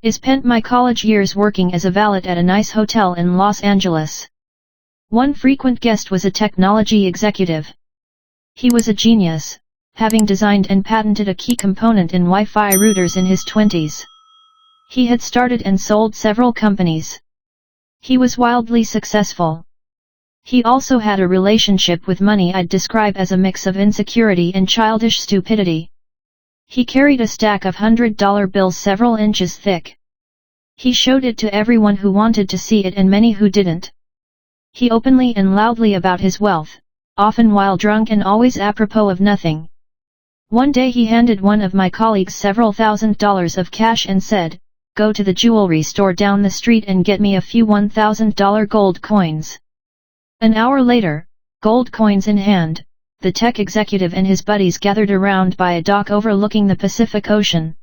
I spent my college years working as a valet at a nice hotel in Los Angeles. One frequent guest was a technology executive. He was a genius, having designed and patented a key component in Wi-Fi routers in his 20s. He had started and sold several companies. He was wildly successful. He also had a relationship with money I'd describe as a mix of insecurity and childish stupidity. He carried a stack of $100 bills several inches thick. He showed it to everyone who wanted to see it and many who didn't. He openly and loudly about his wealth, often while drunk and always apropos of nothing. One day he handed one of my colleagues several $1,000s of cash and said, "Go to the jewelry store down the street and get me a few $1,000 gold coins." An hour later, gold coins in hand, the tech executive and his buddies gathered around by a dock overlooking the Pacific Ocean.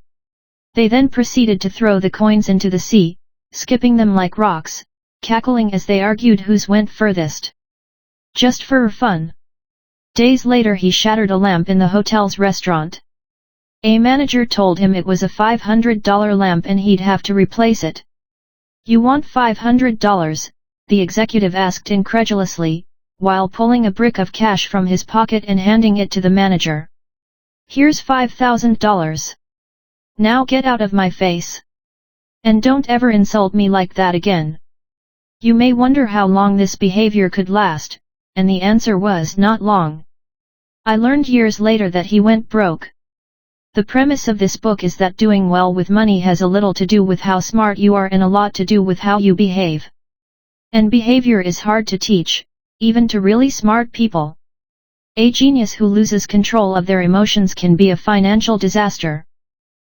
They then proceeded to throw the coins into the sea, skipping them like rocks, cackling as they argued whose went furthest. Just for fun. Days later he shattered a lamp in the hotel's restaurant. A manager told him it was a $500 lamp and he'd have to replace it. "You want $500? The executive asked incredulously, while pulling a brick of cash from his pocket and handing it to the manager. "Here's $5,000. Now get out of my face. And don't ever insult me like that again." You may wonder how long this behavior could last, and the answer was not long. I learned years later that he went broke. The premise of this book is that doing well with money has a little to do with how smart you are and a lot to do with how you behave. And behavior is hard to teach, even to really smart people. A genius who loses control of their emotions can be a financial disaster.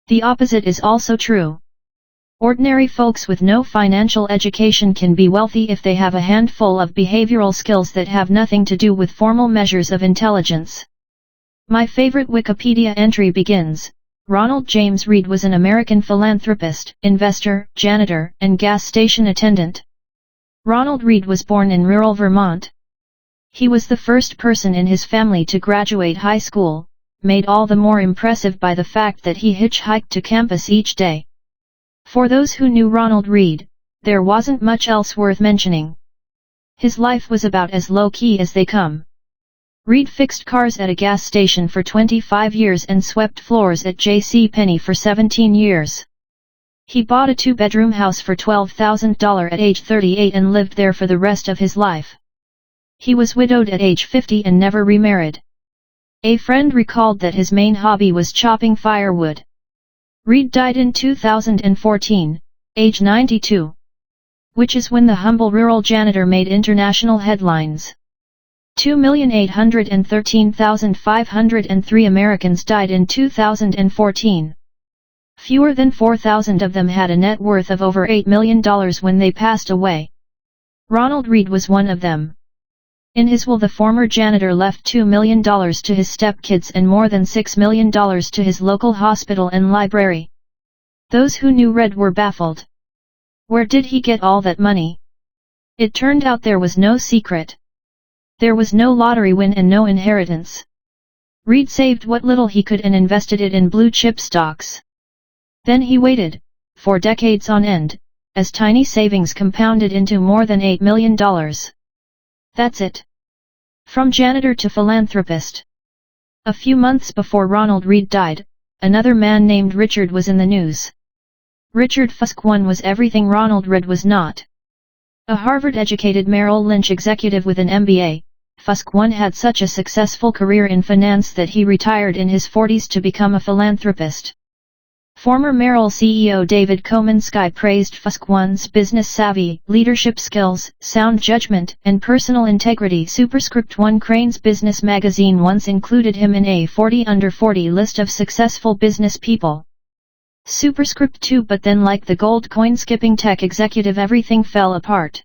The opposite is also true. Ordinary folks with no financial education can be wealthy if they have a handful of behavioral skills that have nothing to do with formal measures of intelligence. My favorite Wikipedia entry begins, "Ronald James Reed was an American philanthropist, investor, janitor, and gas station attendant." Ronald Reed was born in rural Vermont. He was the first person in his family to graduate high school, made all the more impressive by the fact that he hitchhiked to campus each day. For those who knew Ronald Reed, there wasn't much else worth mentioning. His life was about as low-key as they come. Reed fixed cars at a gas station for 25 years and swept floors at J.C. Penney for 17 years. He bought a 2-bedroom house for $12,000 at age 38 and lived there for the rest of his life. He was widowed at age 50 and never remarried. A friend recalled that his main hobby was chopping firewood. Reed died in 2014, age 92. Which is when the humble rural janitor made international headlines. 2,813,503 Americans died in 2014. Fewer than 4,000 of them had a net worth of over $8 million when they passed away. Ronald Reed was one of them. In his will, the former janitor left $2 million to his stepkids and more than $6 million to his local hospital and library. Those who knew Reed were baffled. Where did he get all that money? It turned out there was no secret. There was no lottery win and no inheritance. Reed saved what little he could and invested it in blue-chip stocks. Then he waited, for decades on end, as tiny savings compounded into more than $8 million. That's it. From janitor to philanthropist. A few months before Ronald Reed died, another man named Richard was in the news. Richard Fuskwan was everything Ronald Reed was not. A Harvard-educated Merrill Lynch executive with an MBA, Fuskwan had such a successful career in finance that he retired in his 40s to become a philanthropist. Former Merrill CEO David Komansky praised Fuskwan's business savvy, leadership skills, sound judgment, and personal integrity. Superscript 1 Crain's Business magazine once included him in a 40 under 40 list of successful business people. Superscript 2 But then, like the gold coin skipping tech executive, everything fell apart.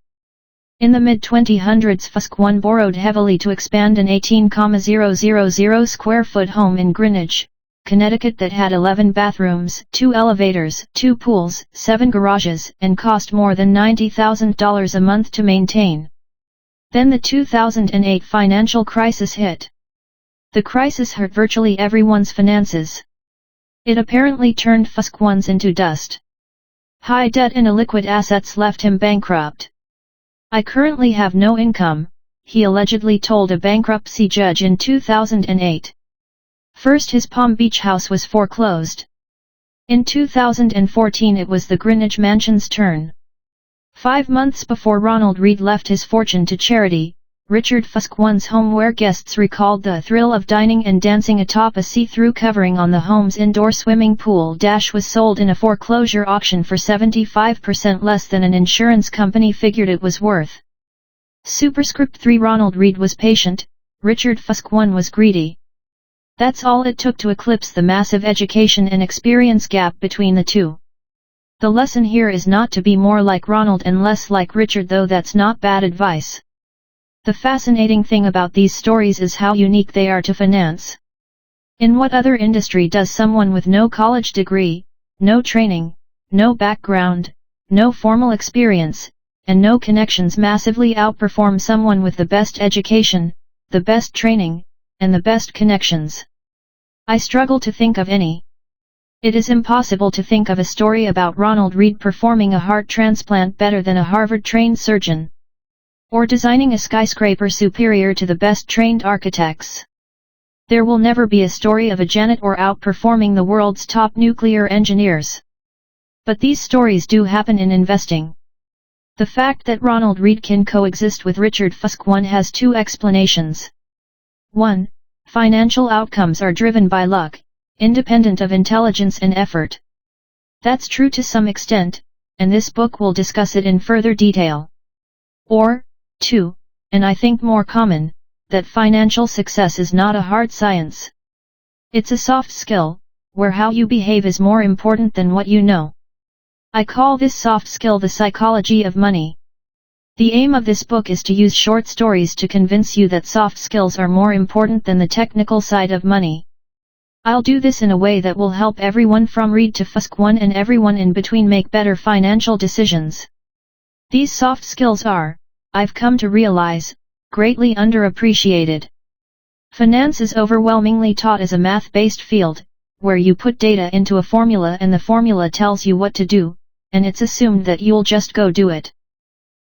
In the mid-2000s, Fuskwan borrowed heavily to expand an 18,000 square foot home in Greenwich, Connecticut that had 11 bathrooms, 2 elevators, 2 pools, 7 garages, and cost more than $90,000 a month to maintain. Then the 2008 financial crisis hit. The crisis hurt virtually everyone's finances. It apparently turned Fuskwan's into dust. High debt and illiquid assets left him bankrupt. "I currently have no income," he allegedly told a bankruptcy judge in 2008. First, his Palm Beach house was foreclosed. In 2014 it was the Greenwich Mansion's turn. 5 months before Ronald Read left his fortune to charity, Richard Fusk one's home where guests recalled the thrill of dining and dancing atop a see-through covering on the home's indoor swimming pool was sold in a foreclosure auction for 75% less than an insurance company figured it was worth. Superscript 3 Ronald Read was patient, Richard Fusk one was greedy. That's all it took to eclipse the massive education and experience gap between the two. The lesson here is not to be more like Ronald and less like Richard, though that's not bad advice. The fascinating thing about these stories is how unique they are to finance. In what other industry does someone with no college degree, no training, no background, no formal experience, and no connections massively outperform someone with the best education, the best training, and the best connections? I struggle to think of any. It is impossible to think of a story about Ronald Read performing a heart transplant better than a Harvard-trained surgeon, or designing a skyscraper superior to the best-trained architects. There will never be a story of a janitor outperforming the world's top nuclear engineers. But these stories do happen in investing. The fact that Ronald Read can coexist with Richard Fusk one has two explanations. 1. Financial outcomes are driven by luck, independent of intelligence and effort. That's true to some extent, and this book will discuss it in further detail. Or, 2, and I think more common, that financial success is not a hard science. It's a soft skill, where how you behave is more important than what you know. I call this soft skill the psychology of money. The aim of this book is to use short stories to convince you that soft skills are more important than the technical side of money. I'll do this in a way that will help everyone from Read to Fusk one and everyone in between make better financial decisions. These soft skills are, I've come to realize, greatly underappreciated. Finance is overwhelmingly taught as a math-based field, where you put data into a formula and the formula tells you what to do, and it's assumed that you'll just go do it.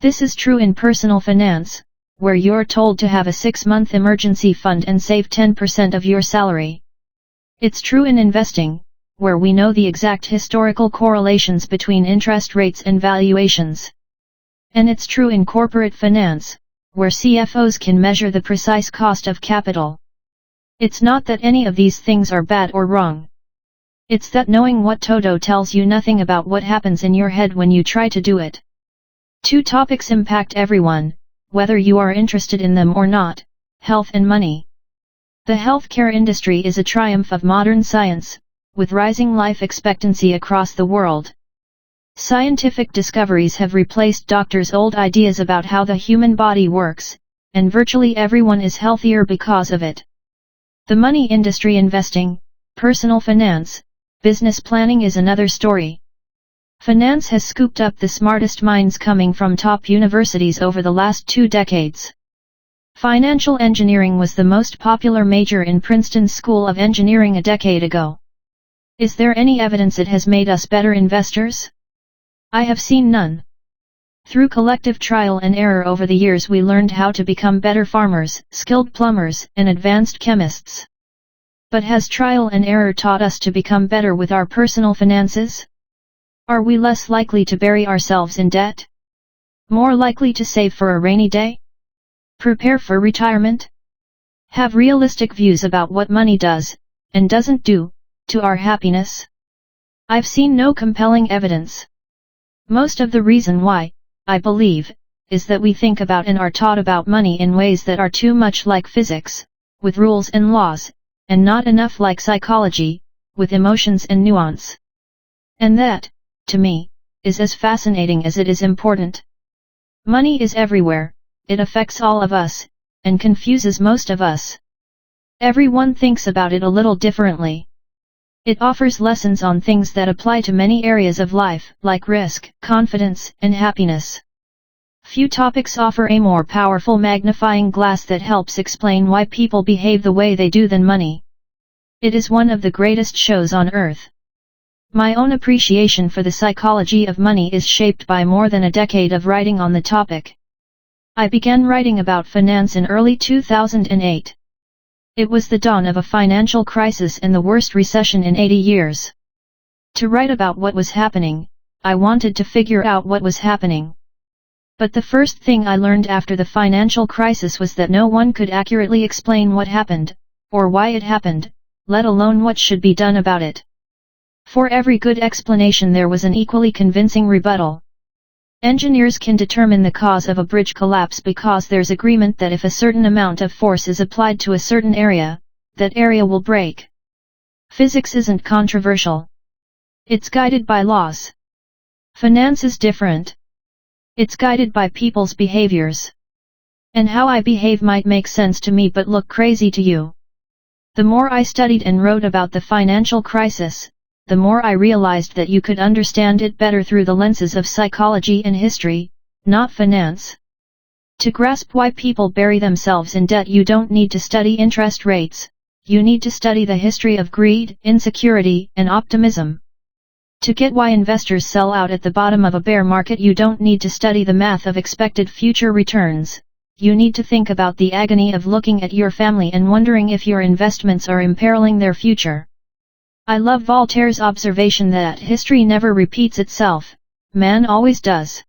This is true in personal finance, where you're told to have a 6-month emergency fund and save 10% of your salary. It's true in investing, where we know the exact historical correlations between interest rates and valuations. And it's true in corporate finance, where CFOs can measure the precise cost of capital. It's not that any of these things are bad or wrong. It's that knowing what Toto tells you nothing about what happens in your head when you try to do it. Two topics impact everyone, whether you are interested in them or not: health and money. The healthcare industry is a triumph of modern science, with rising life expectancy across the world. Scientific discoveries have replaced doctors' old ideas about how the human body works, and virtually everyone is healthier because of it. The money industry, investing, personal finance, business planning is another story. Finance has scooped up the smartest minds coming from top universities over the last 2 decades. Financial engineering was the most popular major in Princeton's School of Engineering a decade ago. Is there any evidence it has made us better investors? I have seen none. Through collective trial and error over the years we learned how to become better farmers, skilled plumbers, and advanced chemists. But has trial and error taught us to become better with our personal finances? Are we less likely to bury ourselves in debt? More likely to save for a rainy day? Prepare for retirement? Have realistic views about what money does, and doesn't do, to our happiness? I've seen no compelling evidence. Most of the reason why, I believe, is that we think about and are taught about money in ways that are too much like physics, with rules and laws, and not enough like psychology, with emotions and nuance. And that, to me, is as fascinating as it is important. Money is everywhere, it affects all of us, and confuses most of us. Everyone thinks about it a little differently. It offers lessons on things that apply to many areas of life, like risk, confidence, and happiness. Few topics offer a more powerful magnifying glass that helps explain why people behave the way they do than money. It is one of the greatest shows on earth. My own appreciation for the psychology of money is shaped by more than a decade of writing on the topic. I began writing about finance in early 2008. It was the dawn of a financial crisis and the worst recession in 80 years. To write about what was happening, I wanted to figure out what was happening. But the first thing I learned after the financial crisis was that no one could accurately explain what happened, or why it happened, let alone what should be done about it. For every good explanation there was an equally convincing rebuttal. Engineers can determine the cause of a bridge collapse because there's agreement that if a certain amount of force is applied to a certain area, that area will break. Physics isn't controversial. It's guided by laws. Finance is different. It's guided by people's behaviors. And how I behave might make sense to me but look crazy to you. The more I studied and wrote about the financial crisis, the more I realized that you could understand it better through the lenses of psychology and history, not finance. To grasp why people bury themselves in debt, you don't need to study interest rates, you need to study the history of greed, insecurity, and optimism. To get why investors sell out at the bottom of a bear market, you don't need to study the math of expected future returns, you need to think about the agony of looking at your family and wondering if your investments are imperiling their future. I love Voltaire's observation that history never repeats itself, man always does.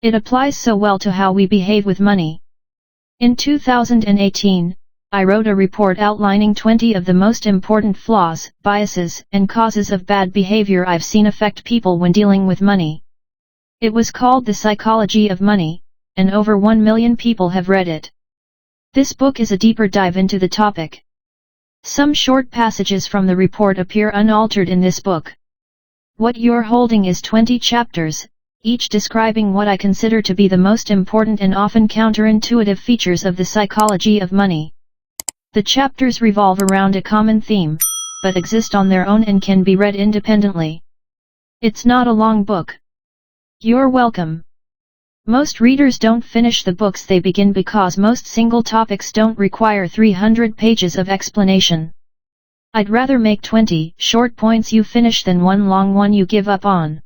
It applies so well to how we behave with money. In 2018, I wrote a report outlining 20 of the most important flaws, biases, and causes of bad behavior I've seen affect people when dealing with money. It was called The Psychology of Money, and over 1 million people have read it. This book is a deeper dive into the topic. Some short passages from the report appear unaltered in this book. What you're holding is 20 chapters, each describing what I consider to be the most important and often counterintuitive features of the psychology of money. The chapters revolve around a common theme, but exist on their own and can be read independently. It's not a long book. You're welcome. Most readers don't finish the books they begin because most single topics don't require 300 pages of explanation. I'd rather make 20 short points you finish than one long one you give up on.